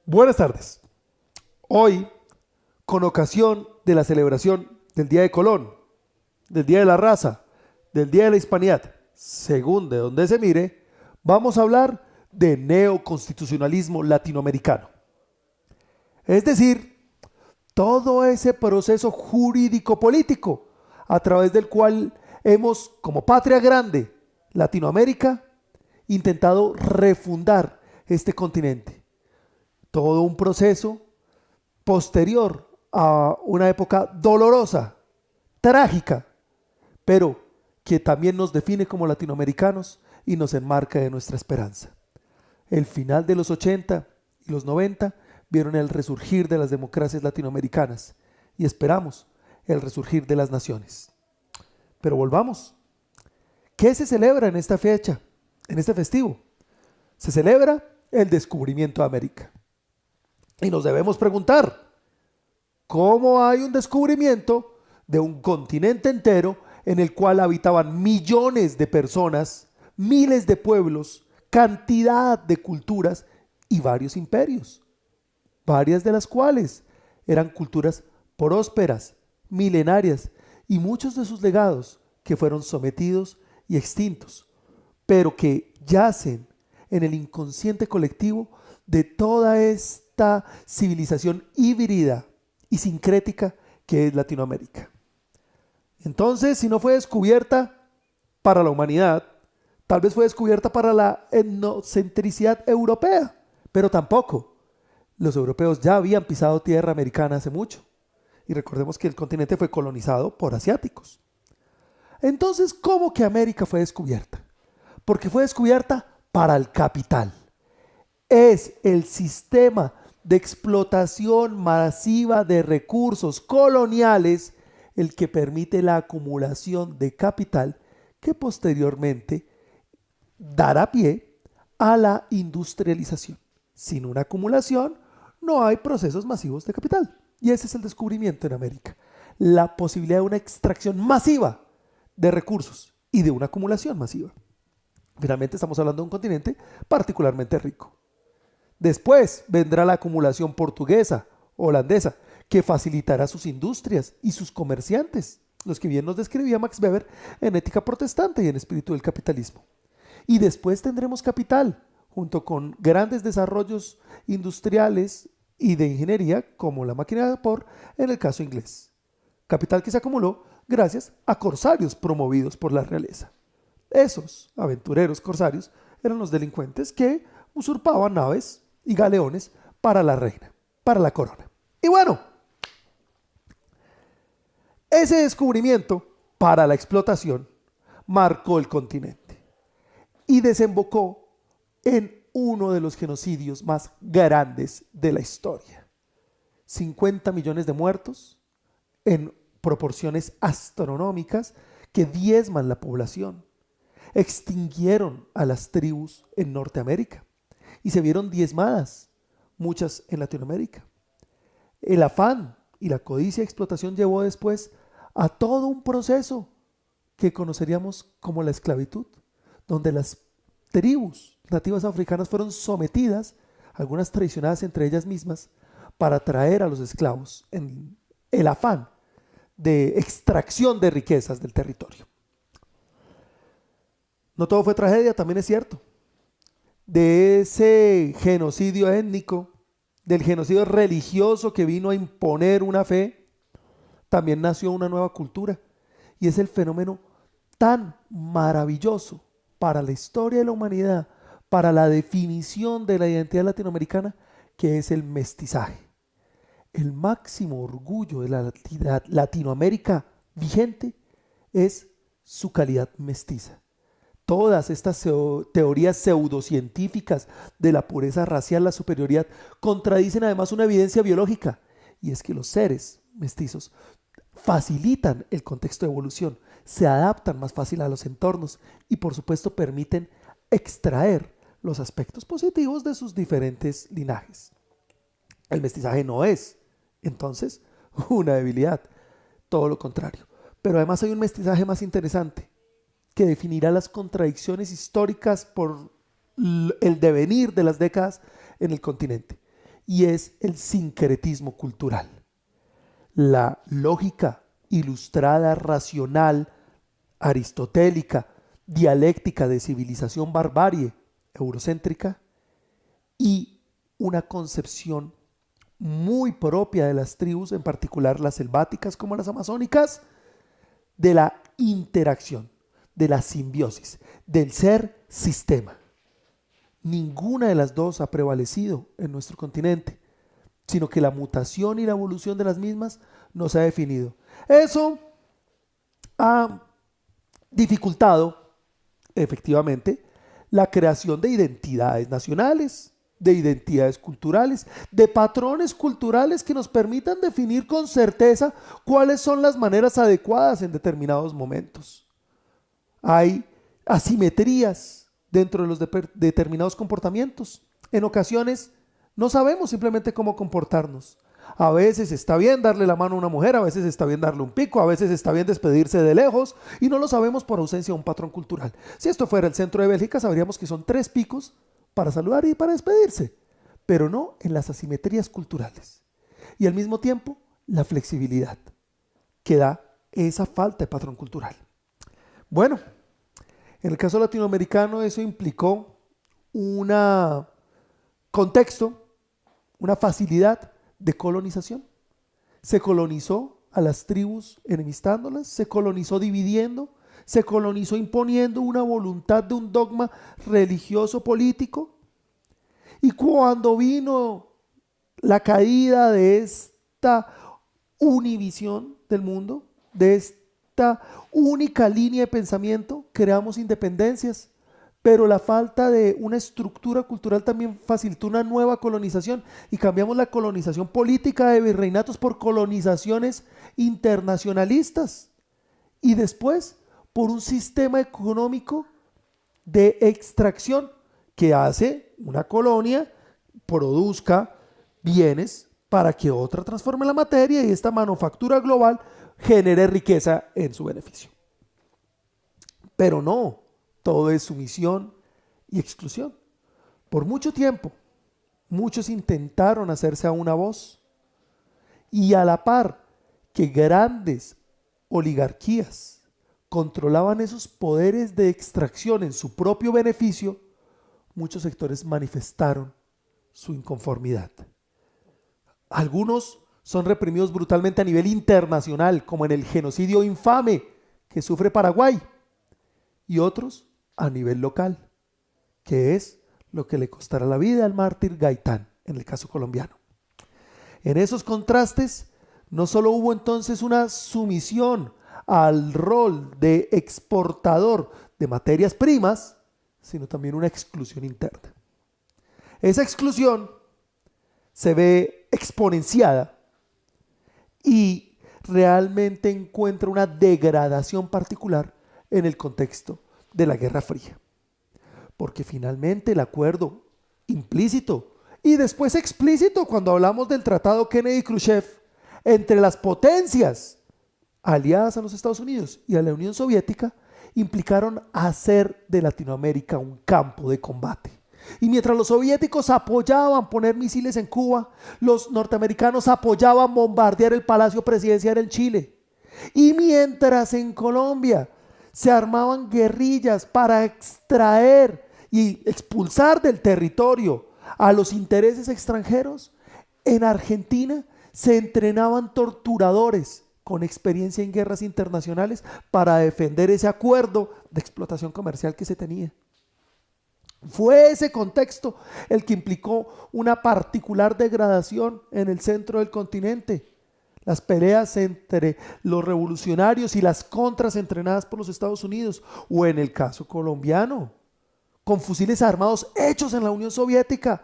Buenas tardes. Hoy, con ocasión de la celebración del Día de Colón, del Día de la Raza, del Día de la Hispanidad, según de donde se mire, vamos a hablar de neoconstitucionalismo latinoamericano. Es decir, todo ese proceso jurídico-político a través del cual hemos, como patria grande, Latinoamérica, intentado refundar este continente. Todo un proceso posterior a una época dolorosa, trágica, pero que también nos define como latinoamericanos y nos enmarca de nuestra esperanza. El final de los 80 y los 90 vieron el resurgir de las democracias latinoamericanas y esperamos el resurgir de las naciones. Pero volvamos. ¿Qué se celebra en esta fecha, en este festivo? Se celebra el descubrimiento de América. Y nos debemos preguntar, ¿cómo hay un descubrimiento de un continente entero en el cual habitaban millones de personas, miles de pueblos, cantidad de culturas y varios imperios? Varias de las cuales eran culturas prósperas, milenarias, y muchos de sus legados que fueron sometidos y extintos, pero que yacen en el inconsciente colectivo de toda esta civilización híbrida y sincrética que es Latinoamérica. Entonces, si no fue descubierta para la humanidad, tal vez fue descubierta para la etnocentricidad europea, pero tampoco. Los europeos ya habían pisado tierra americana hace mucho. Y recordemos que el continente fue colonizado por asiáticos. Entonces, ¿cómo que América fue descubierta? Porque fue descubierta para el capital. Es el sistema de explotación masiva de recursos coloniales el que permite la acumulación de capital que posteriormente dará pie a la industrialización. Sin una acumulación no hay procesos masivos de capital. Y ese es el descubrimiento en América. La posibilidad de una extracción masiva de recursos y de una acumulación masiva. Finalmente estamos hablando de un continente particularmente rico. Después vendrá la acumulación portuguesa, holandesa, que facilitará sus industrias y sus comerciantes, los que bien nos describía Max Weber en Ética Protestante y en Espíritu del Capitalismo. Y después tendremos capital, junto con grandes desarrollos industriales y de ingeniería, como la máquina de vapor en el caso inglés. Capital que se acumuló gracias a corsarios promovidos por la realeza. Esos aventureros corsarios eran los delincuentes que usurpaban naves y galeones para la reina, para la corona. Y bueno, ese descubrimiento para la explotación marcó el continente y desembocó en uno de los genocidios más grandes de la historia. 50 millones de muertos en proporciones astronómicas que diezman la población. Extinguieron a las tribus en Norteamérica y se vieron diezmadas, muchas en Latinoamérica. El afán y la codicia de explotación llevó después a todo un proceso que conoceríamos como la esclavitud, donde las tribus nativas africanas fueron sometidas, algunas traicionadas entre ellas mismas, para traer a los esclavos en el afán de extracción de riquezas del territorio. No todo fue tragedia, también es cierto. De ese genocidio étnico, del genocidio religioso que vino a imponer una fe, también nació una nueva cultura. Y es el fenómeno tan maravilloso para la historia de la humanidad, para la definición de la identidad latinoamericana, que es el mestizaje. El máximo orgullo de la Latinoamérica vigente es su calidad mestiza. Todas estas teorías pseudocientíficas de la pureza racial, la superioridad, contradicen además una evidencia biológica, y es que los seres mestizos facilitan el contexto de evolución, se adaptan más fácil a los entornos y por supuesto permiten extraer los aspectos positivos de sus diferentes linajes. El mestizaje no es, entonces, una debilidad, todo lo contrario. Pero además hay un mestizaje más interesante, que definirá las contradicciones históricas por el devenir de las décadas en el continente. y es el sincretismo cultural. La lógica ilustrada, racional, aristotélica, dialéctica de civilización barbarie, eurocéntrica, y una concepción muy propia de las tribus, en particular las selváticas como las amazónicas, de la interacción, de la simbiosis, del ser sistema. Ninguna de las dos ha prevalecido en nuestro continente, sino que la mutación y la evolución de las mismas no se ha definido. Eso ha dificultado, efectivamente, la creación de identidades nacionales, de identidades culturales, de patrones culturales que nos permitan definir con certeza cuáles son las maneras adecuadas en determinados momentos. Hay asimetrías dentro de los determinados comportamientos. En ocasiones no sabemos simplemente cómo comportarnos. A veces está bien darle la mano a una mujer, a veces está bien darle un pico, a veces está bien despedirse de lejos y no lo sabemos por ausencia de un patrón cultural. Si esto fuera el centro de Bélgica, sabríamos que son 3 picos para saludar y para despedirse, pero no en las asimetrías culturales. Y al mismo tiempo, la flexibilidad que da esa falta de patrón cultural. Bueno, en el caso latinoamericano eso implicó un contexto, una facilidad de colonización. Se colonizó a las tribus enemistándolas, se colonizó dividiendo, se colonizó imponiendo una voluntad de un dogma religioso político. Y cuando vino la caída de esta univisión del mundo, de esta única línea de pensamiento, creamos independencias, pero la falta de una estructura cultural también facilitó una nueva colonización y cambiamos la colonización política de virreinatos por colonizaciones internacionalistas y después por un sistema económico de extracción que hace una colonia produzca bienes para que otra transforme la materia y esta manufactura global genere riqueza en su beneficio. Pero no, todo es sumisión y exclusión. Por mucho tiempo, muchos intentaron hacerse a una voz y a la par que grandes oligarquías controlaban esos poderes de extracción en su propio beneficio, muchos sectores manifestaron su inconformidad. Algunos son reprimidos brutalmente a nivel internacional, como en el genocidio infame que sufre Paraguay, y otros a nivel local, que es lo que le costará la vida al mártir Gaitán, en el caso colombiano. En esos contrastes, no solo hubo entonces una sumisión al rol de exportador de materias primas, sino también una exclusión interna. Esa exclusión se ve exponenciada y realmente encuentra una degradación particular en el contexto de la Guerra Fría. Porque finalmente el acuerdo implícito y después explícito cuando hablamos del tratado Kennedy-Khrushchev entre las potencias aliadas a los Estados Unidos y a la Unión Soviética implicaron hacer de Latinoamérica un campo de combate. Y mientras los soviéticos apoyaban poner misiles en Cuba, los norteamericanos apoyaban bombardear el Palacio Presidencial en Chile. Y mientras en Colombia se armaban guerrillas para extraer y expulsar del territorio a los intereses extranjeros, en Argentina se entrenaban torturadores con experiencia en guerras internacionales para defender ese acuerdo de explotación comercial que se tenía. Fue ese contexto el que implicó una particular degradación en el centro del continente. Las peleas entre los revolucionarios y las contras entrenadas por los Estados Unidos, o en el caso colombiano, con fusiles armados hechos en la Unión Soviética,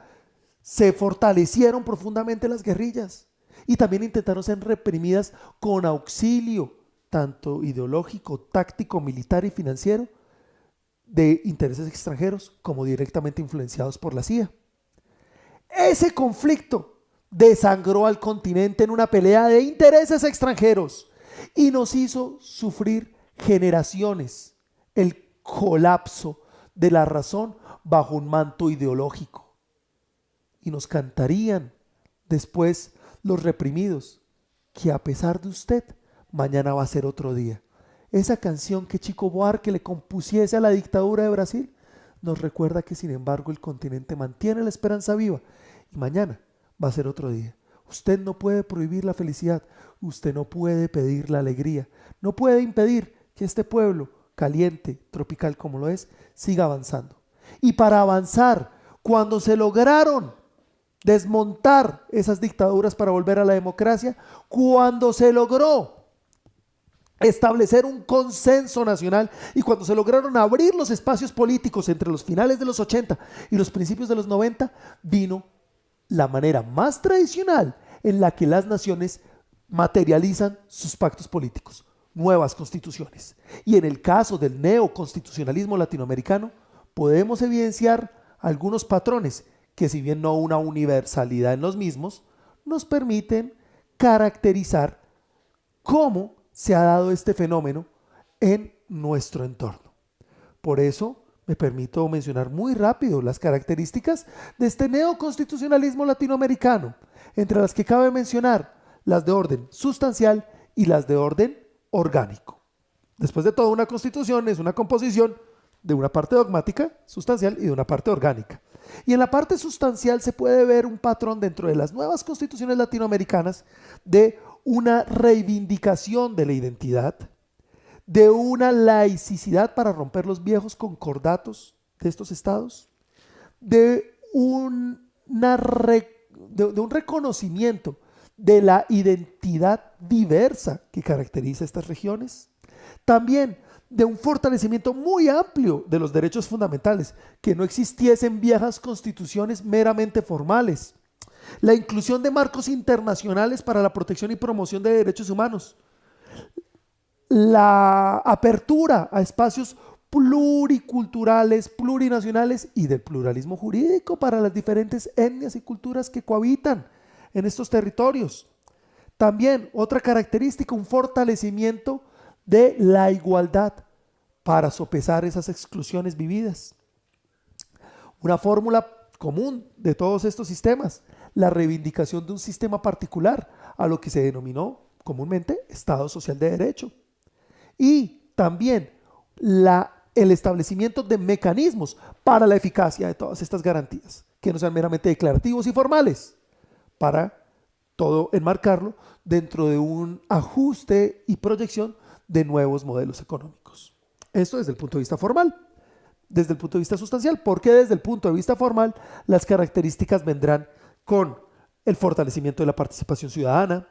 se fortalecieron profundamente las guerrillas y también intentaron ser reprimidas con auxilio tanto ideológico, táctico, militar y financiero de intereses extranjeros como directamente influenciados por la CIA. Ese conflicto desangró al continente en una pelea de intereses extranjeros y nos hizo sufrir generaciones el colapso de la razón bajo un manto ideológico. Y nos cantarían Después, los reprimidos, que a pesar de usted, mañana va a ser otro día. Esa canción que Chico Buarque le compusiese a la dictadura de Brasil nos recuerda que sin embargo el continente mantiene la esperanza viva y mañana va a ser otro día. Usted no puede prohibir la felicidad, usted no puede pedir la alegría, no puede impedir que este pueblo caliente, tropical como lo es, siga avanzando. Y para avanzar, cuando se lograron desmontar esas dictaduras para volver a la democracia, cuando se logró establecer un consenso nacional y cuando se lograron abrir los espacios políticos entre los finales de los 80 y los principios de los 90, vino la manera más tradicional en la que las naciones materializan sus pactos políticos, nuevas constituciones. Y en el caso del neoconstitucionalismo latinoamericano, podemos evidenciar algunos patrones que, si bien no una universalidad en los mismos, nos permiten caracterizar cómo se ha dado este fenómeno en nuestro entorno. Por eso me permito mencionar muy rápido las características de este neoconstitucionalismo latinoamericano, entre las que cabe mencionar las de orden sustancial y las de orden orgánico. Después de todo, una constitución es una composición de una parte dogmática, sustancial, y de una parte orgánica. Y en la parte sustancial se puede ver un patrón dentro de las nuevas constituciones latinoamericanas de una reivindicación de la identidad, de una laicidad para romper los viejos concordatos de estos estados, de un reconocimiento de la identidad diversa que caracteriza estas regiones, también de un fortalecimiento muy amplio de los derechos fundamentales, que no existiesen viejas constituciones meramente formales, la inclusión de marcos internacionales para la protección y promoción de derechos humanos, la apertura a espacios pluriculturales, plurinacionales y del pluralismo jurídico para las diferentes etnias y culturas que cohabitan en estos territorios. También otra característica, un fortalecimiento de la igualdad para sopesar esas exclusiones vividas. Una fórmula común de todos estos sistemas, la reivindicación de un sistema particular a lo que se denominó comúnmente Estado Social de Derecho. Y también el establecimiento de mecanismos para la eficacia de todas estas garantías, que no sean meramente declarativos y formales, para todo enmarcarlo dentro de un ajuste y proyección de nuevos modelos económicos. Esto desde el punto de vista formal. Desde el punto de vista sustancial, porque desde el punto de vista formal las características vendrán con el fortalecimiento de la participación ciudadana,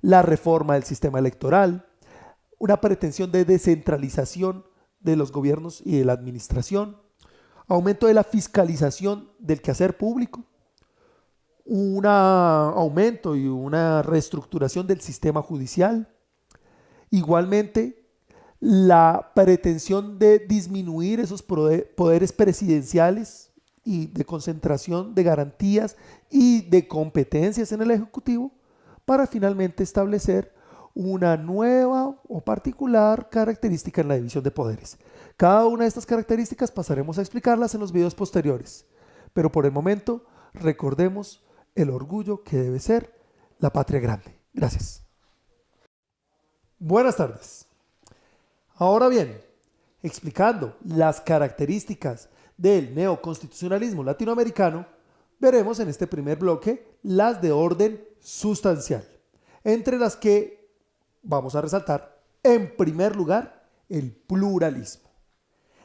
la reforma del sistema electoral, una pretensión de descentralización de los gobiernos y de la administración, aumento de la fiscalización del quehacer público, un aumento y una reestructuración del sistema judicial, igualmente la pretensión de disminuir esos poderes presidenciales y de concentración de garantías y de competencias en el Ejecutivo para finalmente establecer una nueva o particular característica en la división de poderes. Cada una de estas características pasaremos a explicarlas en los videos posteriores, pero por el momento recordemos el orgullo que debe ser la patria grande. Gracias. Buenas tardes. Ahora bien, explicando las características del neoconstitucionalismo latinoamericano, veremos en este primer bloque las de orden sustancial, entre las que vamos a resaltar, en primer lugar, el pluralismo.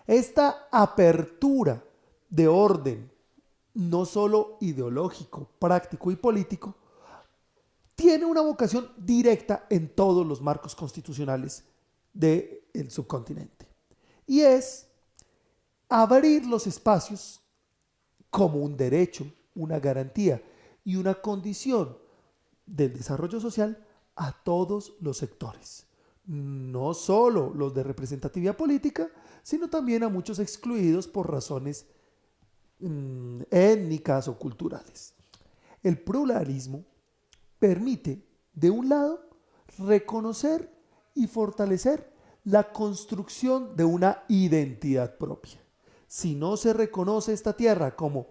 Esta apertura de orden, no solo ideológico, práctico y político, tiene una vocación directa en todos los marcos constitucionales del subcontinente. Y es abrir los espacios como un derecho, una garantía y una condición del desarrollo social a todos los sectores. No solo los de representatividad política, sino también a muchos excluidos por razones étnicas o culturales. El pluralismo permite, de un lado, reconocer y fortalecer la construcción de una identidad propia. Si no se reconoce esta tierra como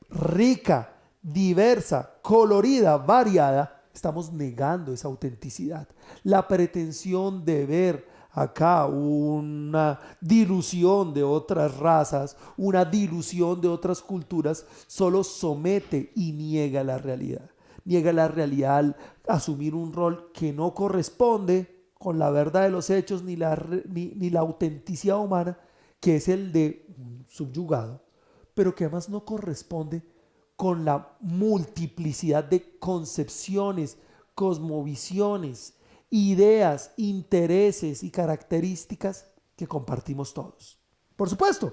rica diversa, colorida, variada, estamos negando esa autenticidad. La pretensión de ver acá una dilución de otras razas, una dilución de otras culturas, solo somete y niega la realidad. Niega la realidad al asumir un rol que no corresponde con la verdad de los hechos ni la autenticidad humana, que es el de un subyugado, pero que además no corresponde con la multiplicidad de concepciones, cosmovisiones, ideas, intereses y características que compartimos todos. Por supuesto,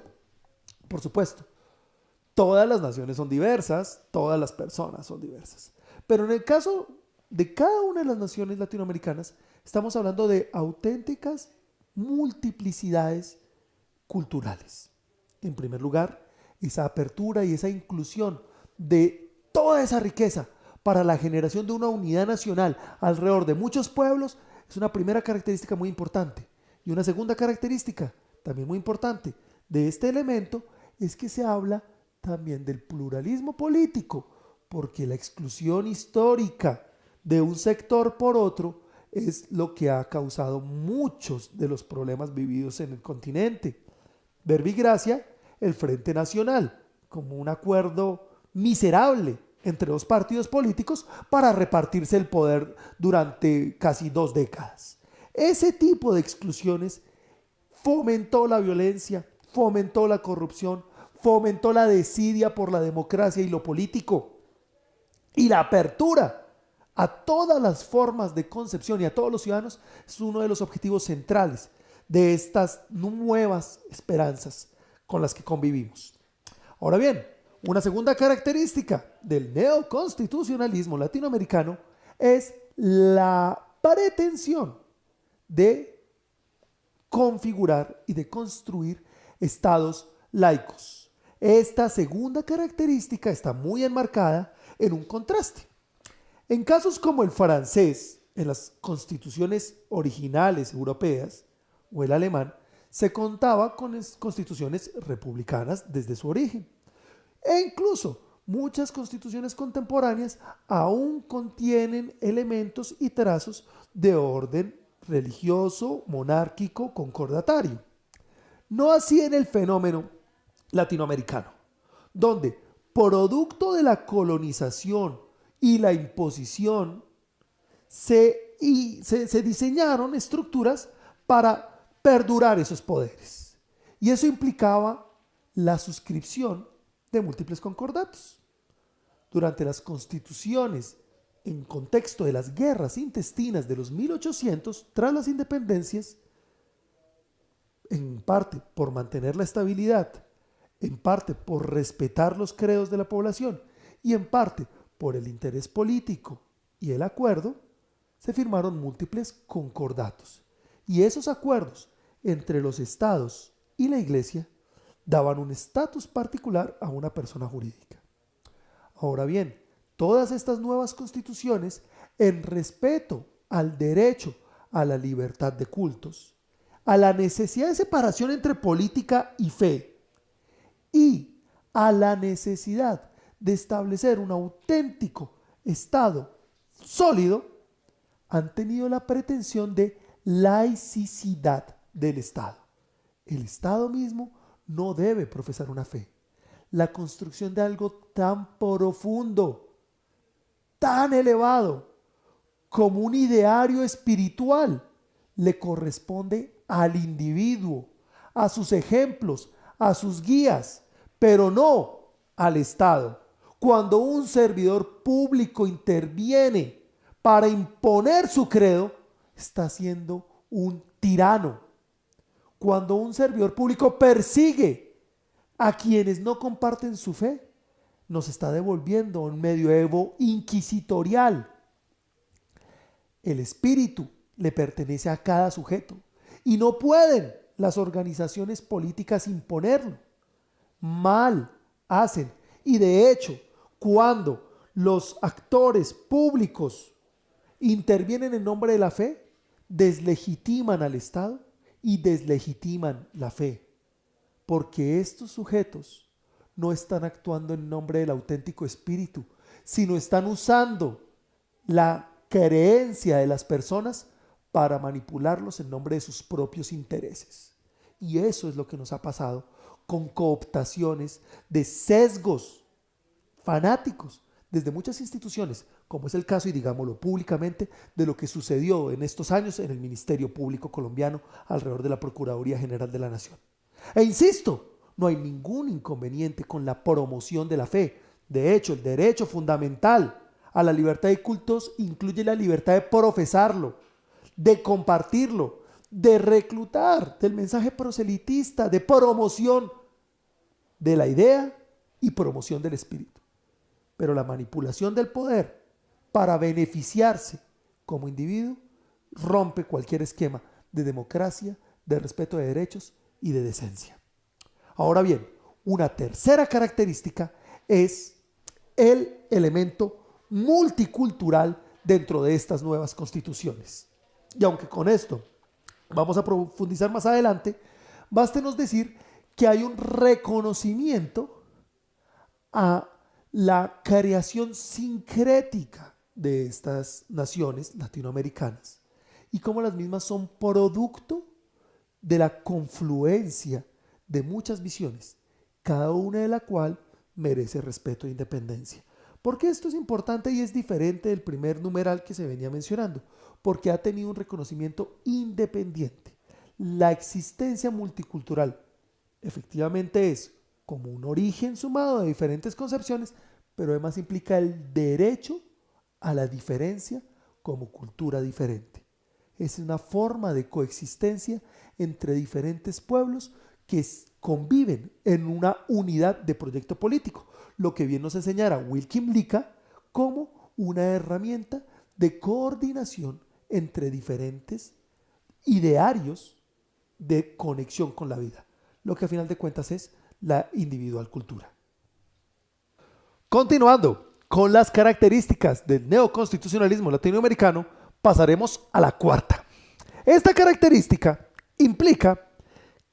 todas las naciones son diversas, todas las personas son diversas. Pero en el caso de cada una de las naciones latinoamericanas, estamos hablando de auténticas multiplicidades culturales. En primer lugar, esa apertura y esa inclusión de toda esa riqueza para la generación de una unidad nacional alrededor de muchos pueblos es una primera característica muy importante. Y una segunda característica también muy importante de este elemento es que se habla también del pluralismo político, porque la exclusión histórica de un sector por otro es lo que ha causado muchos de los problemas vividos en el continente. Verbigracia, el Frente Nacional, como un acuerdo miserable entre dos partidos políticos para repartirse el poder durante casi 2 décadas. Ese tipo de exclusiones fomentó la violencia, fomentó la corrupción, fomentó la desidia por la democracia y lo político, y la apertura a todas las formas de concepción y a todos los ciudadanos es uno de los objetivos centrales de estas nuevas esperanzas con las que convivimos. Ahora bien, una segunda característica del neoconstitucionalismo latinoamericano es la pretensión de configurar y de construir estados laicos. Esta segunda característica está muy enmarcada en un contraste. En casos como el francés, en las constituciones originales europeas, o el alemán, se contaba con constituciones republicanas desde su origen. E incluso muchas constituciones contemporáneas aún contienen elementos y trazos de orden religioso, monárquico, concordatario. No así en el fenómeno latinoamericano, donde producto de la colonización y la imposición se diseñaron estructuras para perdurar esos poderes. Y eso implicaba la suscripción de múltiples concordatos. Durante las constituciones, en contexto de las guerras intestinas de los 1800, tras las independencias, en parte por mantener la estabilidad, en parte por respetar los credos de la población y en parte por el interés político y el acuerdo, se firmaron múltiples concordatos. Y esos acuerdos entre los estados y la iglesia daban un estatus particular a una persona jurídica. Ahora bien, todas estas nuevas constituciones, en respeto al derecho a la libertad de cultos, a la necesidad de separación entre política y fe y a la necesidad de establecer un auténtico Estado sólido, han tenido la pretensión de laicidad del Estado. El Estado mismo no debe profesar una fe. La construcción de algo tan profundo, tan elevado, como un ideario espiritual, le corresponde al individuo, a sus ejemplos, a sus guías, pero no al Estado. Cuando un servidor público interviene para imponer su credo, está siendo un tirano. Cuando un servidor público persigue a quienes no comparten su fe, nos está devolviendo un medioevo inquisitorial. El espíritu le pertenece a cada sujeto y no pueden las organizaciones políticas imponerlo. Mal hacen. Y de hecho, cuando los actores públicos intervienen en nombre de la fe, deslegitiman al Estado y deslegitiman la fe, porque estos sujetos no están actuando en nombre del auténtico espíritu, sino están usando la creencia de las personas para manipularlos en nombre de sus propios intereses. Y eso es lo que nos ha pasado con cooptaciones de sesgos fanáticos desde muchas instituciones, como es el caso, y digámoslo públicamente, de lo que sucedió en estos años en el Ministerio Público colombiano alrededor de la Procuraduría General de la Nación. E insisto, no hay ningún inconveniente con la promoción de la fe. De hecho, el derecho fundamental a la libertad de cultos incluye la libertad de profesarlo, de compartirlo, de reclutar, del mensaje proselitista, de promoción de la idea y promoción del espíritu. Pero la manipulación del poder para beneficiarse como individuo rompe cualquier esquema de democracia, de respeto de derechos y de decencia. Ahora bien, una tercera característica es el elemento multicultural dentro de estas nuevas constituciones. Y aunque con esto vamos a profundizar más adelante, bástenos decir que hay un reconocimiento a la creación sincrética de estas naciones latinoamericanas y cómo las mismas son producto de la confluencia de muchas visiones, cada una de la cual merece respeto e independencia. ¿Por qué esto es importante y es diferente del primer numeral que se venía mencionando? Porque ha tenido un reconocimiento independiente. La existencia multicultural efectivamente es como un origen sumado de diferentes concepciones, pero además implica el derecho a la diferencia como cultura diferente. Es una forma de coexistencia entre diferentes pueblos que conviven en una unidad de proyecto político, lo que bien nos enseñará Wilkin Lica como una herramienta de coordinación entre diferentes idearios de conexión con la vida, lo que a final de cuentas es la individual cultura. Continuando con las características del neoconstitucionalismo latinoamericano, pasaremos a la cuarta. Esta característica implica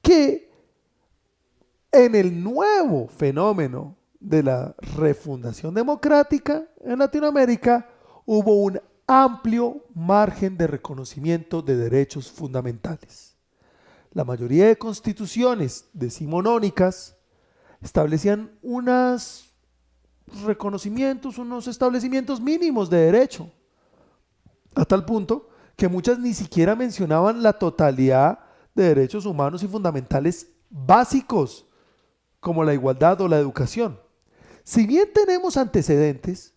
que en el nuevo fenómeno de la refundación democrática en Latinoamérica hubo un amplio margen de reconocimiento de derechos fundamentales. La mayoría de constituciones decimonónicas establecían unos reconocimientos, unos establecimientos mínimos de derecho, a tal punto que muchas ni siquiera mencionaban la totalidad de derechos humanos y fundamentales básicos, como la igualdad o la educación. Si bien tenemos antecedentes,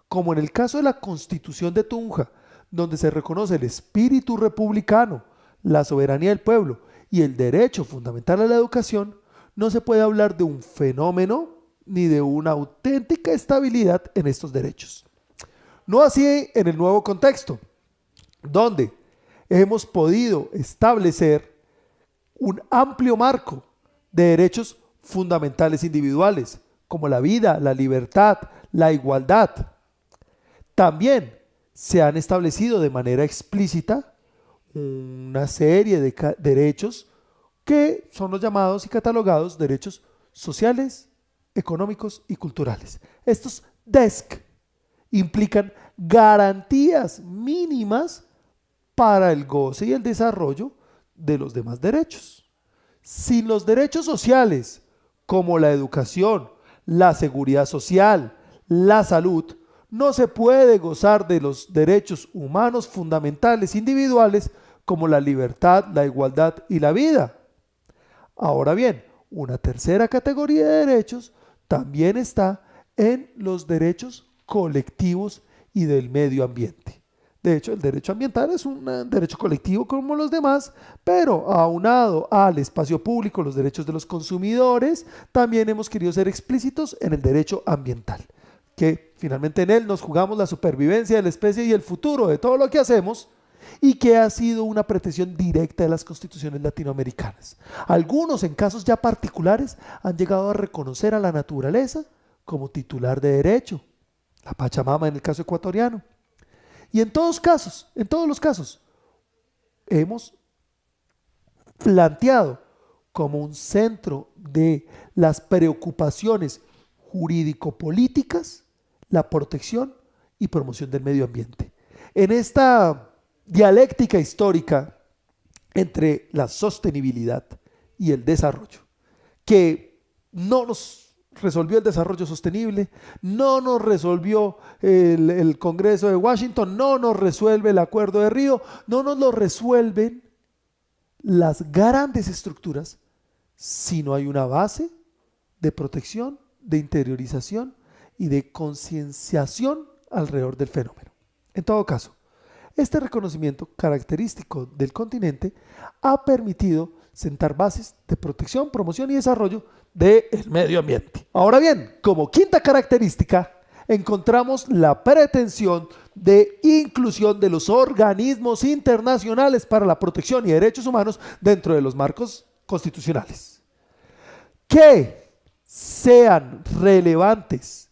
como en el caso de la Constitución de Tunja, donde se reconoce el espíritu republicano, la soberanía del pueblo y el derecho fundamental a la educación, no se puede hablar de un fenómeno ni de una auténtica estabilidad en estos derechos. No así en el nuevo contexto, donde hemos podido establecer un amplio marco de derechos fundamentales individuales, como la vida, la libertad, la igualdad. También se han establecido de manera explícita una serie de derechos que son los llamados y catalogados derechos sociales, económicos y culturales. Estos DESC implican garantías mínimas para el goce y el desarrollo de los demás derechos. Sin los derechos sociales, como la educación, la seguridad social, la salud, no se puede gozar de los derechos humanos fundamentales individuales como la libertad, la igualdad y la vida. Ahora bien, una tercera categoría de derechos también está en los derechos colectivos y del medio ambiente. De hecho, el derecho ambiental es un derecho colectivo como los demás, pero aunado al espacio público, los derechos de los consumidores, también hemos querido ser explícitos en el derecho ambiental, que finalmente en él nos jugamos la supervivencia de la especie y el futuro de todo lo que hacemos, y que ha sido una pretensión directa de las constituciones latinoamericanas. Algunos, en casos ya particulares, han llegado a reconocer a la naturaleza como titular de derecho, la Pachamama en el caso ecuatoriano. Y en todos los casos, hemos planteado como un centro de las preocupaciones jurídico-políticas la protección y promoción del medio ambiente. En esta dialéctica histórica entre la sostenibilidad y el desarrollo, que no nos resolvió el desarrollo sostenible, no nos resolvió el Congreso de Washington, no nos resuelve el Acuerdo de Río, no nos lo resuelven las grandes estructuras si no hay una base de protección, de interiorización y de concienciación alrededor del fenómeno. En todo caso, este reconocimiento característico del continente ha permitido sentar bases de protección, promoción y desarrollo del medio ambiente. Ahora bien, como quinta característica, encontramos la pretensión de inclusión de los organismos internacionales para la protección y derechos humanos dentro de los marcos constitucionales. Que sean relevantes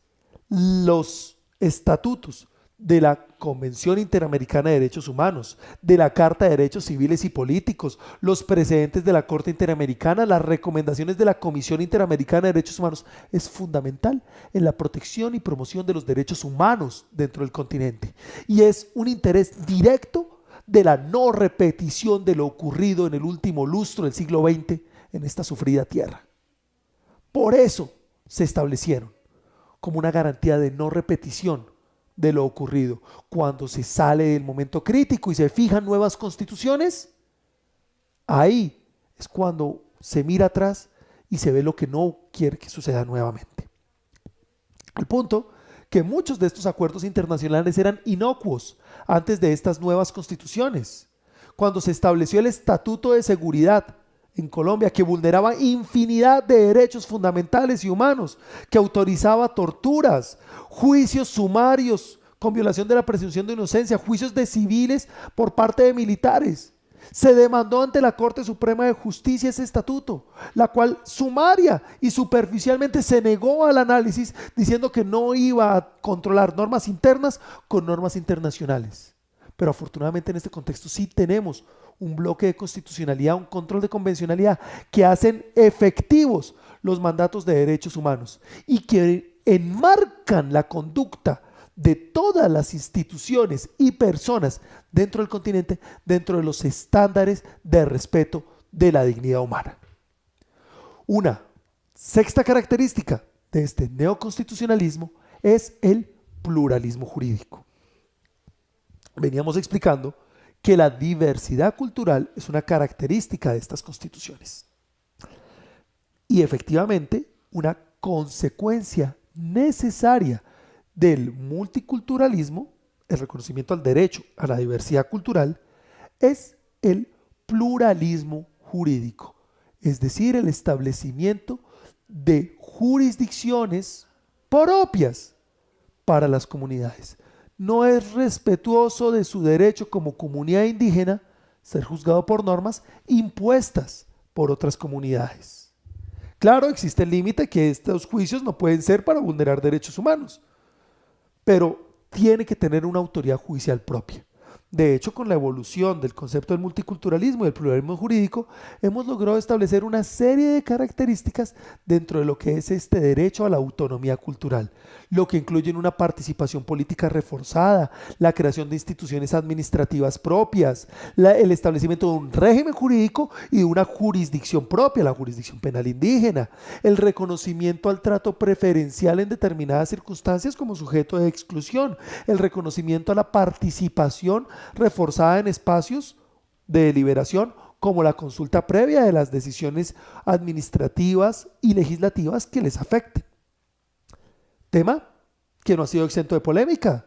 los estatutos de la Convención Interamericana de Derechos Humanos, de la Carta de Derechos Civiles y Políticos, los precedentes de la Corte Interamericana, las recomendaciones de la Comisión Interamericana de Derechos Humanos, es fundamental en la protección y promoción de los derechos humanos dentro del continente. Y es un interés directo de la no repetición de lo ocurrido en el último lustro del siglo XX en esta sufrida tierra. Por eso se establecieron como una garantía de no repetición de lo ocurrido. Cuando se sale del momento crítico y se fijan nuevas constituciones, ahí es cuando se mira atrás y se ve lo que no quiere que suceda nuevamente. Al punto que muchos de estos acuerdos internacionales eran inocuos antes de estas nuevas constituciones. Cuando se estableció el Estatuto de Seguridad en Colombia, que vulneraba infinidad de derechos fundamentales y humanos, que autorizaba torturas, juicios sumarios con violación de la presunción de inocencia, juicios de civiles por parte de militares. Se demandó ante la Corte Suprema de Justicia ese estatuto, la cual sumaria y superficialmente se negó al análisis diciendo que no iba a controlar normas internas con normas internacionales. Pero afortunadamente en este contexto sí tenemos un bloque de constitucionalidad, un control de convencionalidad que hacen efectivos los mandatos de derechos humanos y que enmarcan la conducta de todas las instituciones y personas dentro del continente, dentro de los estándares de respeto de la dignidad humana. Una sexta característica de este neoconstitucionalismo es el pluralismo jurídico. Veníamos explicando que la diversidad cultural es una característica de estas constituciones. Y efectivamente, una consecuencia necesaria del multiculturalismo, el reconocimiento al derecho a la diversidad cultural, es el pluralismo jurídico, es decir, el establecimiento de jurisdicciones propias para las comunidades. No es respetuoso de su derecho como comunidad indígena ser juzgado por normas impuestas por otras comunidades. Claro, existe el límite que estos juicios no pueden ser para vulnerar derechos humanos, pero tiene que tener una autoridad judicial propia. De hecho, con la evolución del concepto del multiculturalismo y del pluralismo jurídico, hemos logrado establecer una serie de características dentro de lo que es este derecho a la autonomía cultural, lo que incluye una participación política reforzada, la creación de instituciones administrativas propias, el establecimiento de un régimen jurídico y de una jurisdicción propia, la jurisdicción penal indígena, el reconocimiento al trato preferencial en determinadas circunstancias como sujeto de exclusión, el reconocimiento a la participación reforzada en espacios de deliberación como la consulta previa de las decisiones administrativas y legislativas que les afecten. Tema que no ha sido exento de polémica.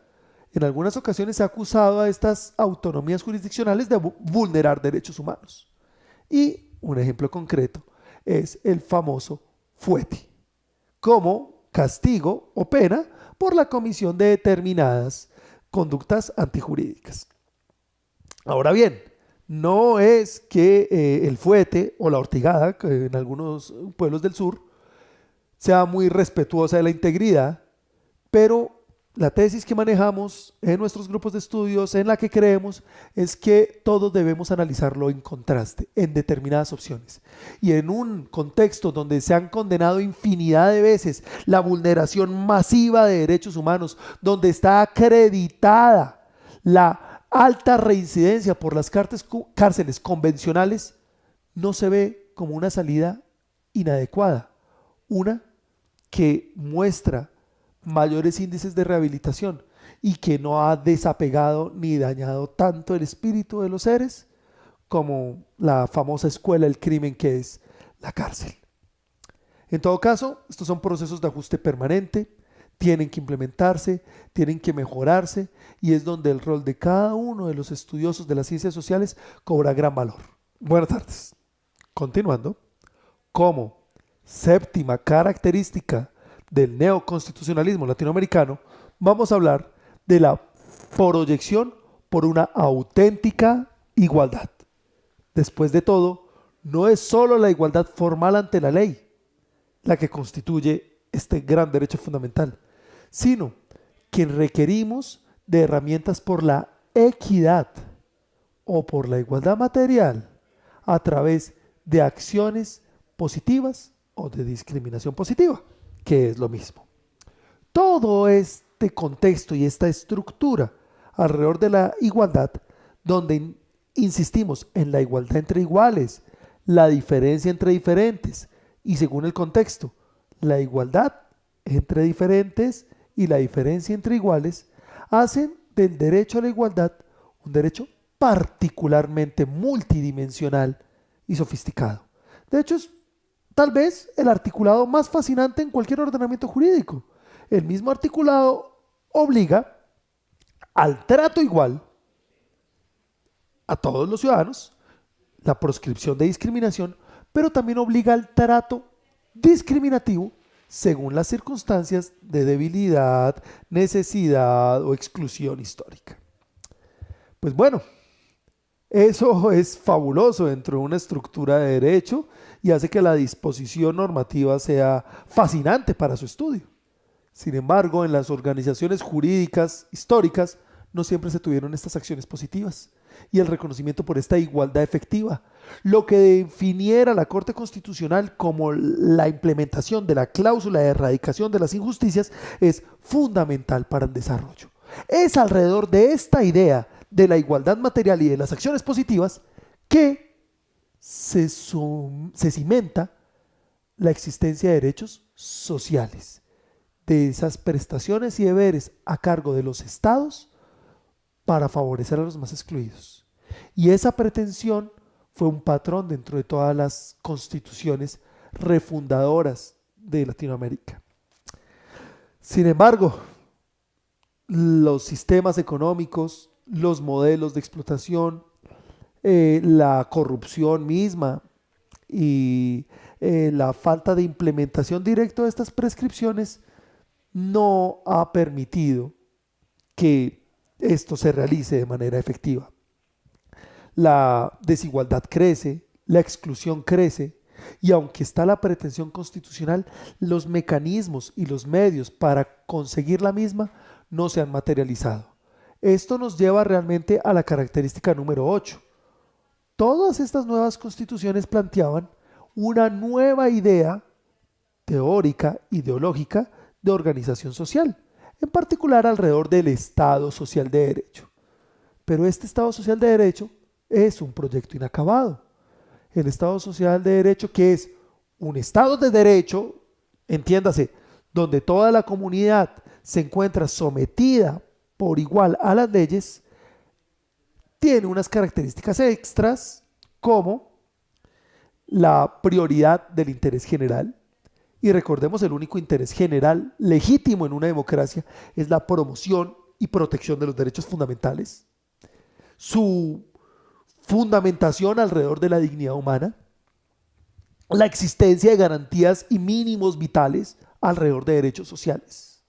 En algunas ocasiones se ha acusado a estas autonomías jurisdiccionales de vulnerar derechos humanos. Y un ejemplo concreto es el famoso fuete, como castigo o pena por la comisión de determinadas conductas antijurídicas. Ahora bien, no es que el fuete o la ortigada, que en algunos pueblos del sur, sea muy respetuosa de la integridad, pero la tesis que manejamos en nuestros grupos de estudios, en la que creemos, es que todos debemos analizarlo en contraste, en determinadas opciones. Y en un contexto donde se han condenado infinidad de veces la vulneración masiva de derechos humanos, donde está acreditada la alta reincidencia por las cárceles convencionales, no se ve como una salida inadecuada, una que muestra mayores índices de rehabilitación y que no ha desapegado ni dañado tanto el espíritu de los seres como la famosa escuela del crimen que es la cárcel. En todo caso, estos son procesos de ajuste permanente, tienen que implementarse, tienen que mejorarse y es donde el rol de cada uno de los estudiosos de las ciencias sociales cobra gran valor. Buenas tardes. Continuando, como séptima característica del neoconstitucionalismo latinoamericano, vamos a hablar de la proyección por una auténtica igualdad. Después de todo, no es solo la igualdad formal ante la ley la que constituye este gran derecho fundamental, sino que requerimos de herramientas por la equidad o por la igualdad material a través de acciones positivas o de discriminación positiva, que es lo mismo. Todo este contexto y esta estructura alrededor de la igualdad, donde insistimos en la igualdad entre iguales, la diferencia entre diferentes y según el contexto, la igualdad entre diferentes y la diferencia entre iguales, hacen del derecho a la igualdad un derecho particularmente multidimensional y sofisticado. De hecho, es tal vez el articulado más fascinante en cualquier ordenamiento jurídico. El mismo articulado obliga al trato igual a todos los ciudadanos, la proscripción de discriminación, pero también obliga al trato discriminativo según las circunstancias de debilidad, necesidad o exclusión histórica. Pues bueno, eso es fabuloso dentro de una estructura de derecho y hace que la disposición normativa sea fascinante para su estudio. Sin embargo, en las organizaciones jurídicas históricas no siempre se tuvieron estas acciones positivas y el reconocimiento por esta igualdad efectiva, lo que definiera la Corte Constitucional como la implementación de la cláusula de erradicación de las injusticias es fundamental para el desarrollo. Es alrededor de esta idea de la igualdad material y de las acciones positivas que se cimenta la existencia de derechos sociales, de esas prestaciones y deberes a cargo de los estados para favorecer a los más excluidos. Y esa pretensión fue un patrón dentro de todas las constituciones refundadoras de Latinoamérica. Sin embargo, los sistemas económicos, los modelos de explotación, la corrupción misma y la falta de implementación directa de estas prescripciones no ha permitido que esto se realice de manera efectiva. La desigualdad crece, la exclusión crece y aunque está la pretensión constitucional, los mecanismos y los medios para conseguir la misma no se han materializado. Esto nos lleva realmente a la característica número 8. Todas estas nuevas constituciones planteaban una nueva idea teórica, ideológica de organización social, en particular alrededor del Estado Social de Derecho. Pero este Estado Social de Derecho es un proyecto inacabado. El Estado Social de Derecho, que es un Estado de Derecho, entiéndase, donde toda la comunidad se encuentra sometida por igual a las leyes, tiene unas características extras como la prioridad del interés general. Y recordemos, el único interés general legítimo en una democracia es la promoción y protección de los derechos fundamentales. Su fundamentación alrededor de la dignidad humana, la existencia de garantías y mínimos vitales alrededor de derechos sociales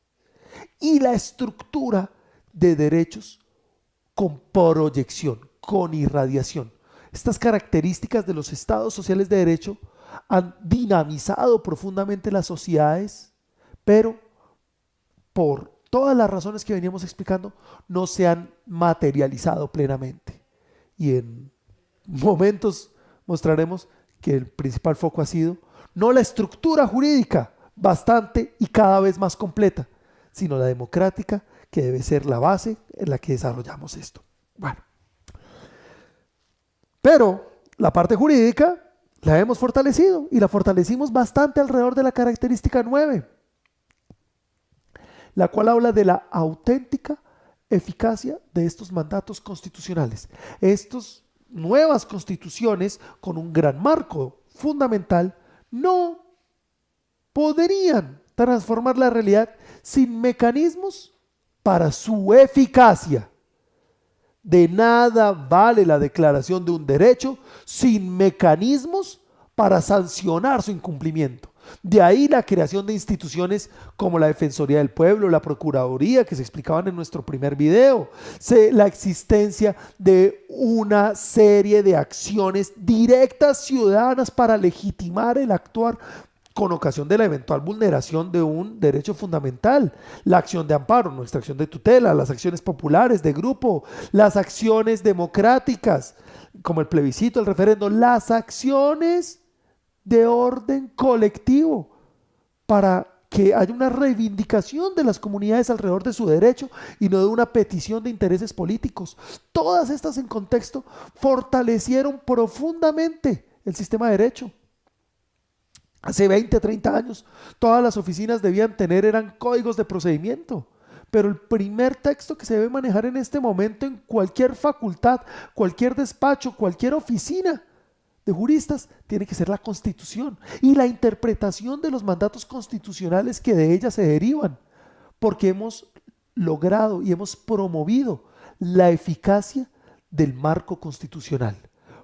y la estructura de derechos con proyección, con irradiación. Estas características de los estados sociales de derecho han dinamizado profundamente las sociedades, pero por todas las razones que veníamos explicando, no se han materializado plenamente. Y en momentos mostraremos que el principal foco ha sido no la estructura jurídica bastante y cada vez más completa, sino la democrática, que debe ser la base en la que desarrollamos esto. Bueno, pero la parte jurídica la hemos fortalecido y la fortalecimos bastante alrededor de la característica 9, la cual habla de la auténtica eficacia de estos mandatos constitucionales. Estas nuevas constituciones con un gran marco fundamental no podrían transformar la realidad sin mecanismos para su eficacia. De nada vale la declaración de un derecho sin mecanismos para sancionar su incumplimiento. De ahí la creación de instituciones como la Defensoría del Pueblo, la Procuraduría, que se explicaban en nuestro primer video, la existencia de una serie de acciones directas ciudadanas para legitimar el actuar con ocasión de la eventual vulneración de un derecho fundamental, la acción de amparo, nuestra acción de tutela, las acciones populares de grupo, las acciones democráticas, como el plebiscito, el referendo, las acciones de orden colectivo, para que haya una reivindicación de las comunidades alrededor de su derecho y no de una petición de intereses políticos. Todas estas en contexto fortalecieron profundamente el sistema de derecho. Hace 20, 30 años, todas las oficinas debían tener, eran códigos de procedimiento. Pero el primer texto que se debe manejar en este momento en cualquier facultad, cualquier despacho, cualquier oficina de juristas, tiene que ser la Constitución y la interpretación de los mandatos constitucionales que de ella se derivan. Porque hemos logrado y hemos promovido la eficacia del marco constitucional.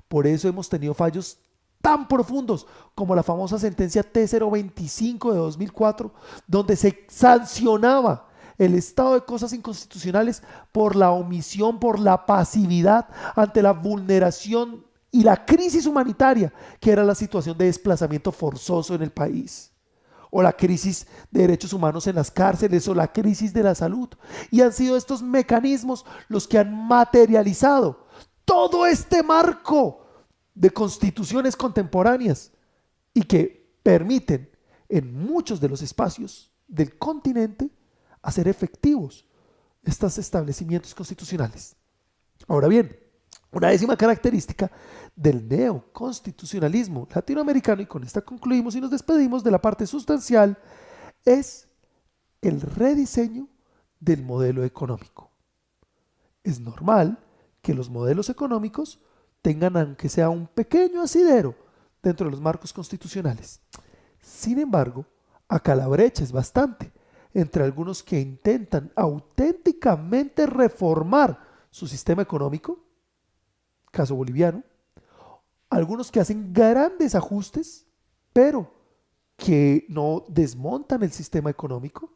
Por eso hemos tenido fallos tan profundos como la famosa sentencia T025 de 2004, donde se sancionaba el estado de cosas inconstitucionales por la omisión, por la pasividad ante la vulneración y la crisis humanitaria, que era la situación de desplazamiento forzoso en el país, o la crisis de derechos humanos en las cárceles, o la crisis de la salud. Y han sido estos mecanismos los que han materializado todo este marco de constituciones contemporáneas y que permiten en muchos de los espacios del continente hacer efectivos estos establecimientos constitucionales. Ahora bien, una décima característica del neoconstitucionalismo latinoamericano, y con esta concluimos y nos despedimos de la parte sustancial, es el rediseño del modelo económico. Es normal que los modelos económicos tengan, aunque sea un pequeño asidero, dentro de los marcos constitucionales. Sin embargo, acá la brecha es bastante entre algunos que intentan auténticamente reformar su sistema económico, caso boliviano, algunos que hacen grandes ajustes, pero que no desmontan el sistema económico,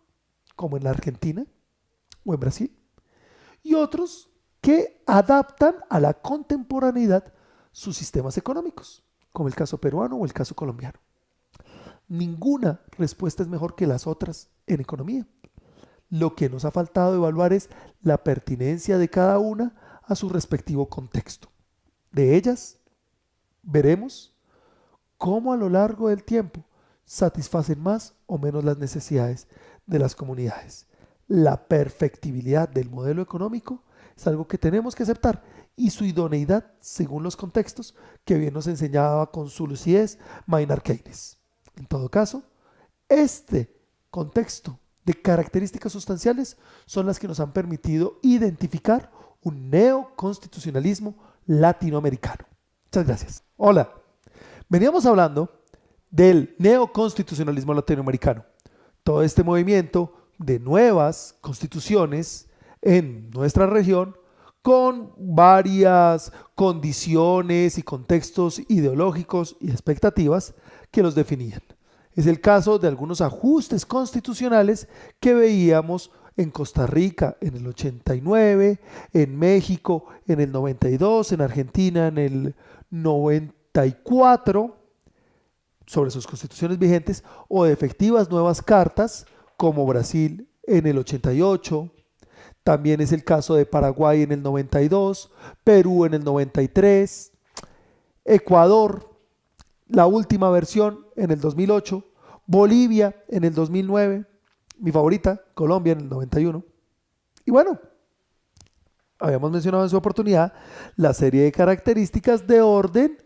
como en la Argentina o en Brasil, y otros que adaptan a la contemporaneidad sus sistemas económicos, como el caso peruano o el caso colombiano. Ninguna respuesta es mejor que las otras en economía. Lo que nos ha faltado evaluar es la pertinencia de cada una a su respectivo contexto. De ellas, veremos cómo a lo largo del tiempo satisfacen más o menos las necesidades de las comunidades. La perfectibilidad del modelo económico es algo que tenemos que aceptar, y su idoneidad según los contextos, que bien nos enseñaba con su lucidez Maynard Keynes. En todo caso, este contexto de características sustanciales son las que nos han permitido identificar un neoconstitucionalismo latinoamericano. Muchas gracias. Hola, veníamos hablando del neoconstitucionalismo latinoamericano, todo este movimiento de nuevas constituciones en nuestra región con varias condiciones y contextos ideológicos y expectativas que los definían. Es el caso de algunos ajustes constitucionales que veíamos en Costa Rica en el 89, en México en el 92, en Argentina en el 94, sobre sus constituciones vigentes, o de efectivas nuevas cartas como Brasil en el 88, también es el caso de Paraguay en el 92, Perú en el 93, Ecuador, la última versión en el 2008, Bolivia en el 2009, mi favorita, Colombia en el 91. Y bueno, habíamos mencionado en su oportunidad la serie de características de orden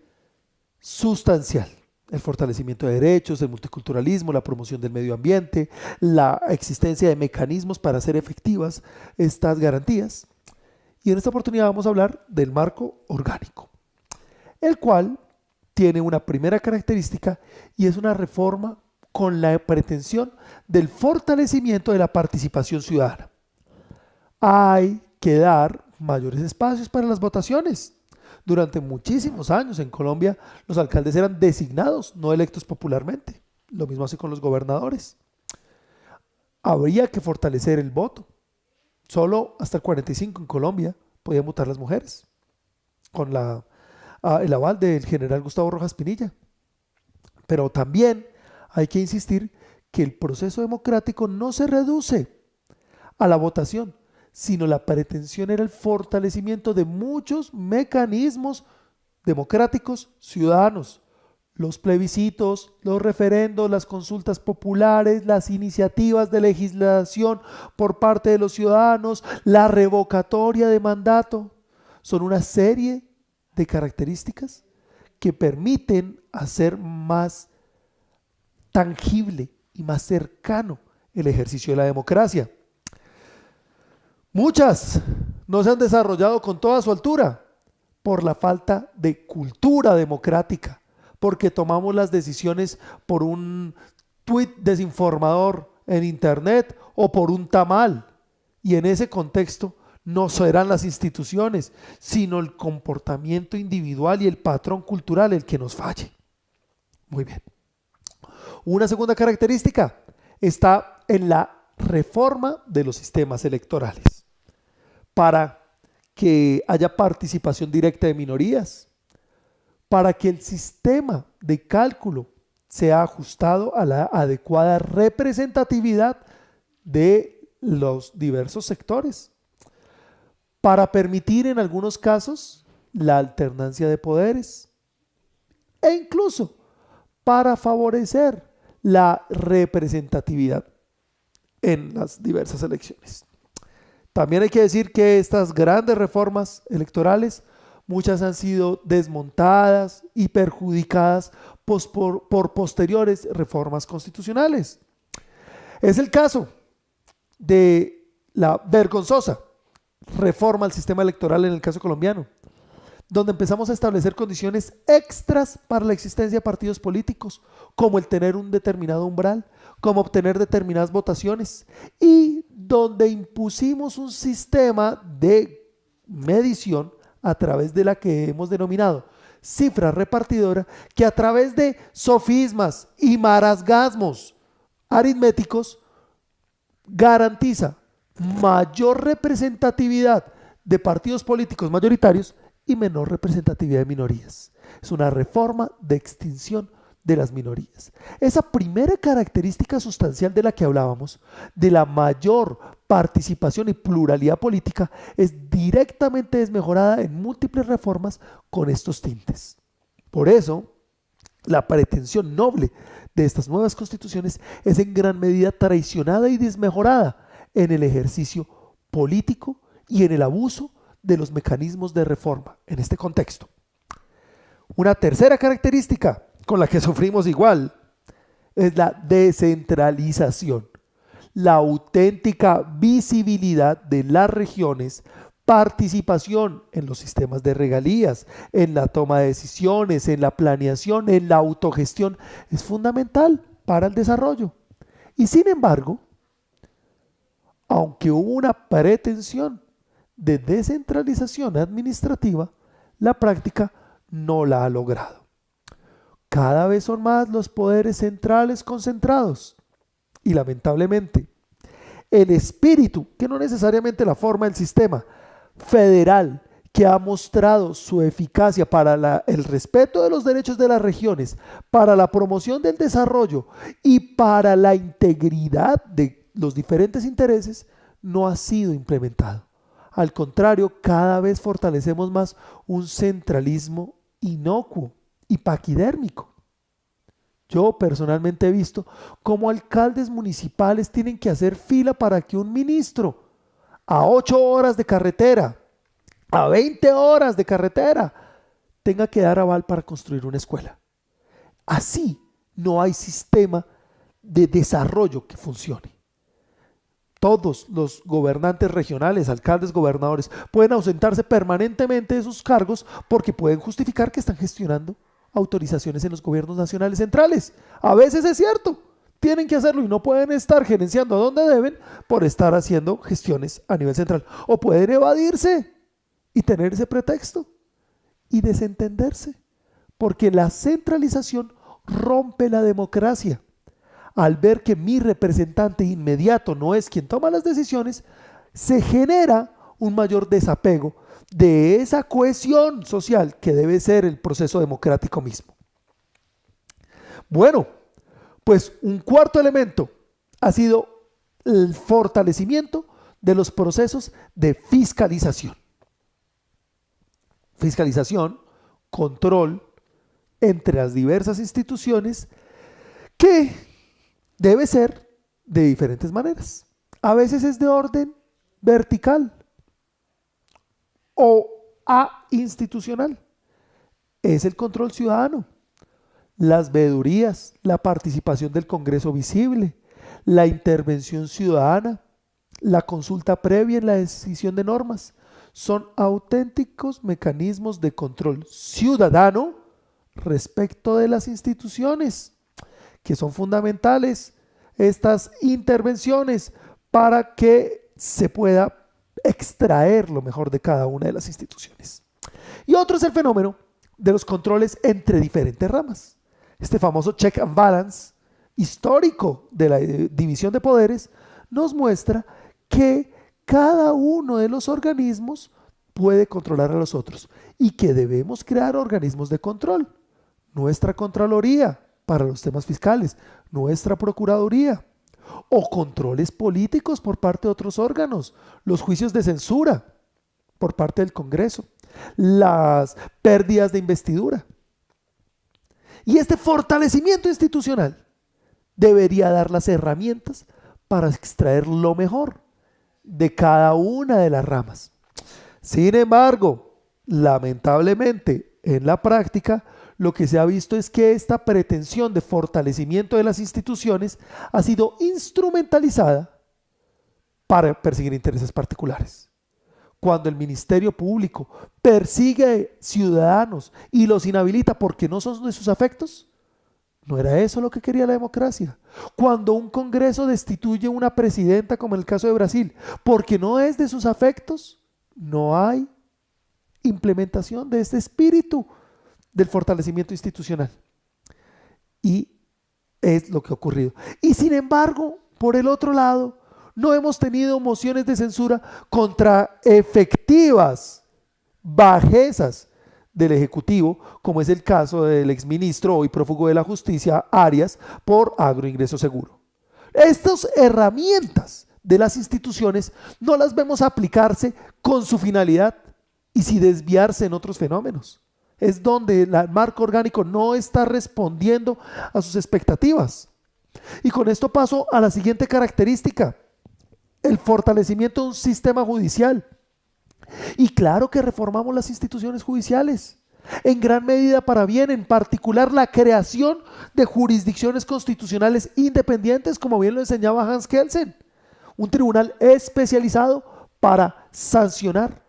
sustancial. El fortalecimiento de derechos, el multiculturalismo, la promoción del medio ambiente, la existencia de mecanismos para hacer efectivas estas garantías. Y en esta oportunidad vamos a hablar del marco orgánico, el cual tiene una primera característica y es una reforma con la pretensión del fortalecimiento de la participación ciudadana. Hay que dar mayores espacios para las votaciones. Durante muchísimos años en Colombia los alcaldes eran designados, no electos popularmente. Lo mismo hace con los gobernadores. Habría que fortalecer el voto. Solo hasta el 45 en Colombia podían votar las mujeres, con el aval del general Gustavo Rojas Pinilla. Pero también hay que insistir que el proceso democrático no se reduce a la votación, sino la pretensión era el fortalecimiento de muchos mecanismos democráticos ciudadanos. Los plebiscitos, los referendos, las consultas populares, las iniciativas de legislación por parte de los ciudadanos, la revocatoria de mandato, son una serie de características que permiten hacer más tangible y más cercano el ejercicio de la democracia. Muchas no se han desarrollado con toda su altura por la falta de cultura democrática, porque tomamos las decisiones por un tuit desinformador en internet o por un tamal. Y en ese contexto no serán las instituciones, sino el comportamiento individual y el patrón cultural el que nos falle. Muy bien. Una segunda característica está en la reforma de los sistemas electorales para que haya participación directa de minorías, para que el sistema de cálculo sea ajustado a la adecuada representatividad de los diversos sectores, para permitir en algunos casos la alternancia de poderes e incluso para favorecer la representatividad en las diversas elecciones. También hay que decir que estas grandes reformas electorales, muchas han sido desmontadas y perjudicadas por posteriores reformas constitucionales. Es el caso de la vergonzosa reforma al sistema electoral en el caso colombiano, donde empezamos a establecer condiciones extras para la existencia de partidos políticos, como el tener un determinado umbral, como obtener determinadas votaciones, y donde impusimos un sistema de medición a través de la que hemos denominado cifra repartidora, que a través de sofismas y marasgasmos aritméticos garantiza mayor representatividad de partidos políticos mayoritarios y menor representatividad de minorías. Es una reforma de extinción de las minorías. Esa primera característica sustancial de la que hablábamos, de la mayor participación y pluralidad política, es directamente desmejorada en múltiples reformas con estos tintes. Por eso, la pretensión noble de estas nuevas constituciones es en gran medida traicionada y desmejorada en el ejercicio político y en el abuso de los mecanismos de reforma en este contexto. Una tercera característica con la que sufrimos igual es la descentralización, la auténtica visibilidad de las regiones, participación en los sistemas de regalías, en la toma de decisiones, en la planeación, en la autogestión, es fundamental para el desarrollo. Y sin embargo, aunque hubo una pretensión de descentralización administrativa, la práctica no la ha logrado. Cada vez son más los poderes centrales concentrados y lamentablemente el espíritu, que no necesariamente la forma del sistema federal, que ha mostrado su eficacia para el respeto de los derechos de las regiones, para la promoción del desarrollo y para la integridad de los diferentes intereses no ha sido implementado. Al contrario, cada vez fortalecemos más un centralismo inocuo y paquidérmico. Yo personalmente he visto cómo alcaldes municipales tienen que hacer fila para que un ministro a 8 horas de carretera, a 20 horas de carretera, tenga que dar aval para construir una escuela. Así no hay sistema de desarrollo que funcione. Todos los gobernantes regionales, alcaldes, gobernadores, pueden ausentarse permanentemente de sus cargos porque pueden justificar que están gestionando autorizaciones en los gobiernos nacionales centrales. A veces es cierto, tienen que hacerlo y no pueden estar gerenciando a donde deben por estar haciendo gestiones a nivel central. O pueden evadirse y tener ese pretexto y desentenderse, porque la centralización rompe la democracia. Al ver que mi representante inmediato no es quien toma las decisiones, se genera un mayor desapego de esa cohesión social que debe ser el proceso democrático mismo. Bueno, pues un cuarto elemento ha sido el fortalecimiento de los procesos de fiscalización. Fiscalización, control entre las diversas instituciones que debe ser de diferentes maneras. A veces es de orden vertical o institucional. Es el control ciudadano, las veedurías, la participación del Congreso visible, la intervención ciudadana, la consulta previa en la decisión de normas. Son auténticos mecanismos de control ciudadano respecto de las instituciones, que son fundamentales estas intervenciones para que se pueda extraer lo mejor de cada una de las instituciones. Y otro es el fenómeno de los controles entre diferentes ramas. Este famoso check and balance histórico de la división de poderes nos muestra que cada uno de los organismos puede controlar a los otros y que debemos crear organismos de control. Nuestra Contraloría para los temas fiscales, nuestra Procuraduría, o controles políticos por parte de otros órganos, los juicios de censura por parte del Congreso, las pérdidas de investidura. Y este fortalecimiento institucional debería dar las herramientas para extraer lo mejor de cada una de las ramas. Sin embargo, lamentablemente, en la práctica, lo que se ha visto es que esta pretensión de fortalecimiento de las instituciones ha sido instrumentalizada para perseguir intereses particulares. Cuando el Ministerio Público persigue ciudadanos y los inhabilita porque no son de sus afectos, ¿no era eso lo que quería la democracia? Cuando un Congreso destituye una presidenta, como en el caso de Brasil, porque no es de sus afectos, no hay implementación de este espíritu del fortalecimiento institucional. Y es lo que ha ocurrido. Y sin embargo, por el otro lado, no hemos tenido mociones de censura contra efectivas bajezas del Ejecutivo, como es el caso del exministro, hoy prófugo de la Justicia, Arias, por agroingreso seguro. Estas herramientas de las instituciones no las vemos aplicarse con su finalidad y sin desviarse en otros fenómenos. Es donde el marco orgánico no está respondiendo a sus expectativas. Y con esto paso a la siguiente característica: el fortalecimiento de un sistema judicial. Y claro que reformamos las instituciones judiciales, en gran medida para bien, en particular la creación de jurisdicciones constitucionales independientes, como bien lo enseñaba Hans Kelsen, un tribunal especializado para sancionar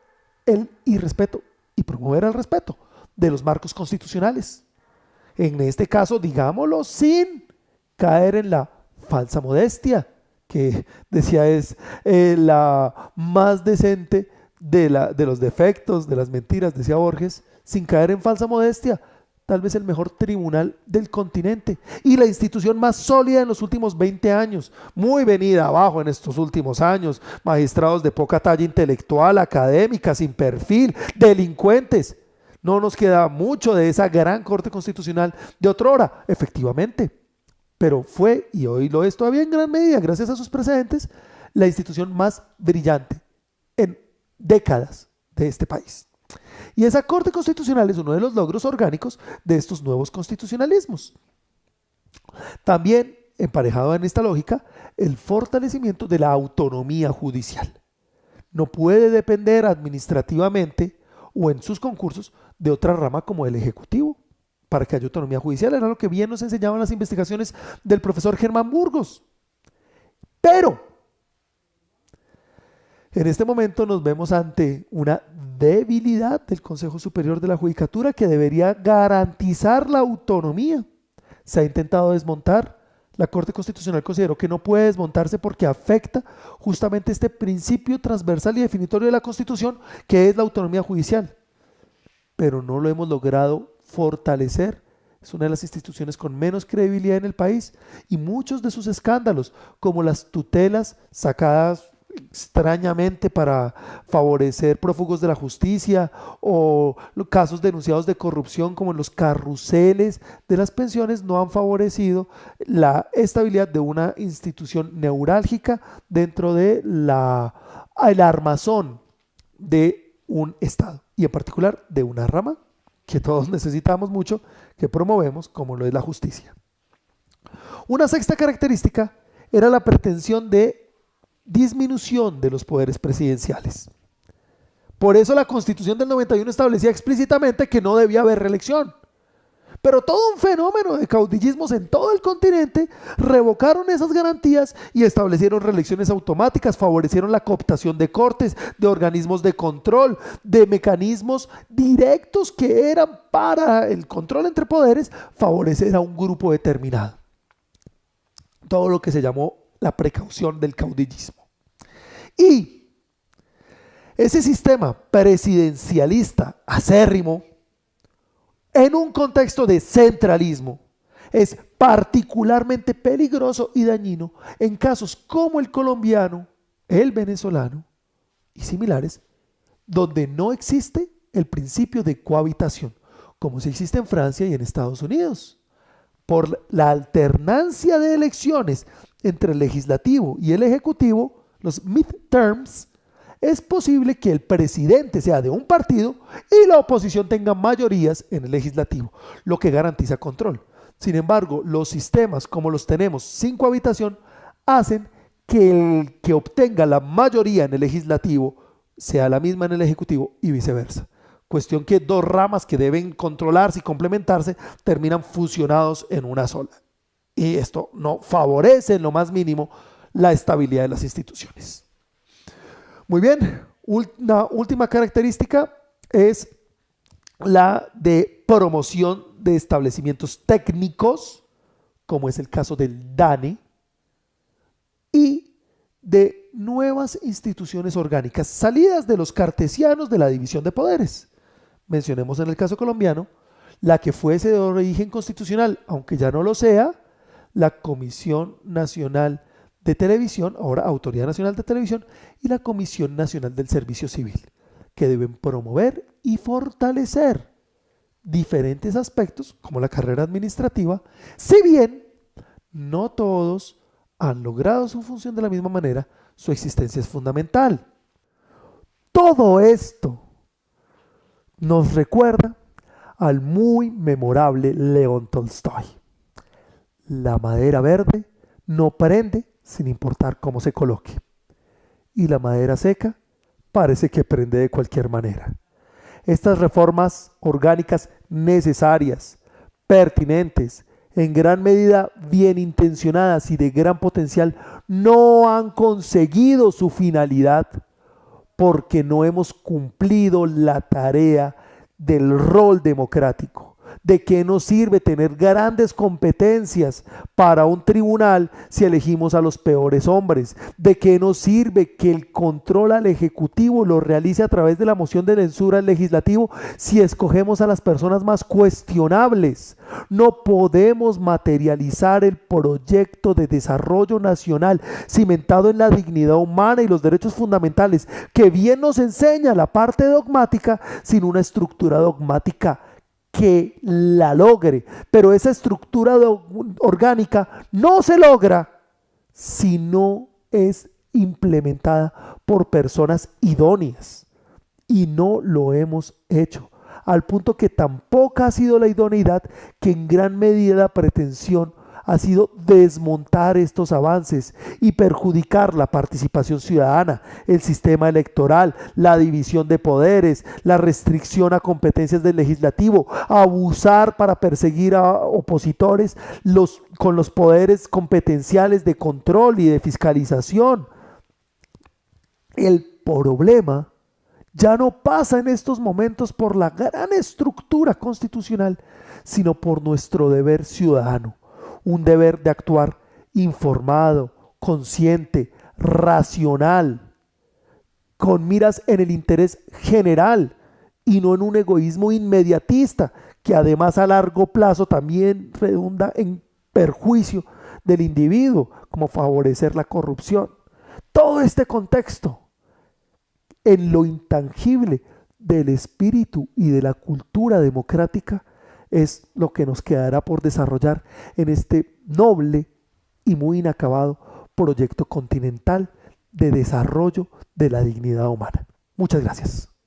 el irrespeto y promover el respeto de los marcos constitucionales. En este caso, digámoslo sin caer en la falsa modestia, que decía es la más decente de los defectos, de las mentiras, decía Borges, sin caer en falsa modestia, tal vez el mejor tribunal del continente y la institución más sólida en los últimos 20 años, muy venida abajo en estos últimos años, magistrados de poca talla intelectual, académica, sin perfil, delincuentes. No nos queda mucho de esa gran Corte Constitucional de otrora, efectivamente. pero fue, y hoy lo es todavía en gran medida, gracias a sus precedentes, la institución más brillante en décadas de este país. Y esa Corte Constitucional es uno de los logros orgánicos de estos nuevos constitucionalismos. También, emparejado en esta lógica, el fortalecimiento de la autonomía judicial. No puede depender administrativamente o en sus concursos de otra rama como el Ejecutivo. Para que haya autonomía judicial era lo que bien nos enseñaban las investigaciones del profesor Germán Burgos. Pero en este momento nos vemos ante una debilidad del Consejo Superior de la Judicatura que debería garantizar la autonomía. Se ha intentado desmontar. La Corte Constitucional consideró que no puede desmontarse porque afecta justamente este principio transversal y definitorio de la Constitución, que es la autonomía judicial. Pero no lo hemos logrado fortalecer. Es una de las instituciones con menos credibilidad en el país y muchos de sus escándalos, como las tutelas sacadas extrañamente para favorecer prófugos de la justicia o casos denunciados de corrupción como en los carruseles de las pensiones, no han favorecido la estabilidad de una institución neurálgica dentro de el armazón de un Estado y en particular de una rama que todos necesitamos mucho, que promovemos, como lo es la justicia. Una sexta característica era la pretensión de disminución de los poderes presidenciales. Por eso la Constitución del 91 establecía explícitamente que no debía haber reelección. Pero todo un fenómeno de caudillismos en todo el continente revocaron esas garantías y establecieron reelecciones automáticas, favorecieron la cooptación de cortes, de organismos de control, de mecanismos directos que eran para el control entre poderes, favorecer a un grupo determinado. Todo lo que se llamó la precaución del caudillismo. Y ese sistema presidencialista acérrimo, en un contexto de centralismo, es particularmente peligroso y dañino en casos como el colombiano, el venezolano y similares, donde no existe el principio de cohabitación, como se existe en Francia y en Estados Unidos. Por la alternancia de elecciones entre el legislativo y el ejecutivo, los midterms, es posible que el presidente sea de un partido y la oposición tenga mayorías en el legislativo, lo que garantiza control. Sin embargo, los sistemas como los tenemos sin cohabitación hacen que el que obtenga la mayoría en el legislativo sea la misma en el ejecutivo y viceversa. Cuestión que dos ramas que deben controlarse y complementarse terminan fusionados en una sola. Y esto no favorece en lo más mínimo la estabilidad de las instituciones. Muy bien, una última característica es la de promoción de establecimientos técnicos, como es el caso del DANE, y de nuevas instituciones orgánicas salidas de los cartesianos de la división de poderes. Mencionemos en el caso colombiano la que fuese de origen constitucional, aunque ya no lo sea, la Comisión Nacional de Televisión, ahora Autoridad Nacional de Televisión, y la Comisión Nacional del Servicio Civil, que deben promover y fortalecer diferentes aspectos, como la carrera administrativa, si bien no todos han logrado su función de la misma manera, su existencia es fundamental. Todo esto nos recuerda al muy memorable León Tolstoy. La madera verde no prende sin importar cómo se coloque. Y la madera seca parece que prende de cualquier manera. Estas reformas orgánicas necesarias, pertinentes, en gran medida bien intencionadas y de gran potencial, no han conseguido su finalidad porque no hemos cumplido la tarea del rol democrático. ¿De qué nos sirve tener grandes competencias para un tribunal si elegimos a los peores hombres? ¿De qué nos sirve que el control al Ejecutivo lo realice a través de la moción de censura al Legislativo si escogemos a las personas más cuestionables? No podemos materializar el proyecto de desarrollo nacional cimentado en la dignidad humana y los derechos fundamentales que bien nos enseña la parte dogmática sin una estructura dogmática que la logre, pero esa estructura orgánica no se logra si no es implementada por personas idóneas. Y no lo hemos hecho, al punto que tan poca ha sido la idoneidad que en gran medida la pretensión ha sido desmontar estos avances y perjudicar la participación ciudadana, el sistema electoral, la división de poderes, la restricción a competencias del legislativo, abusar para perseguir a opositores con los poderes competenciales de control y de fiscalización. El problema ya no pasa en estos momentos por la gran estructura constitucional, sino por nuestro deber ciudadano, un deber de actuar informado, consciente, racional, con miras en el interés general y no en un egoísmo inmediatista que además a largo plazo también redunda en perjuicio del individuo, como favorecer la corrupción. Todo este contexto en lo intangible del espíritu y de la cultura democrática es lo que nos quedará por desarrollar en este noble y muy inacabado proyecto continental de desarrollo de la dignidad humana. Muchas gracias.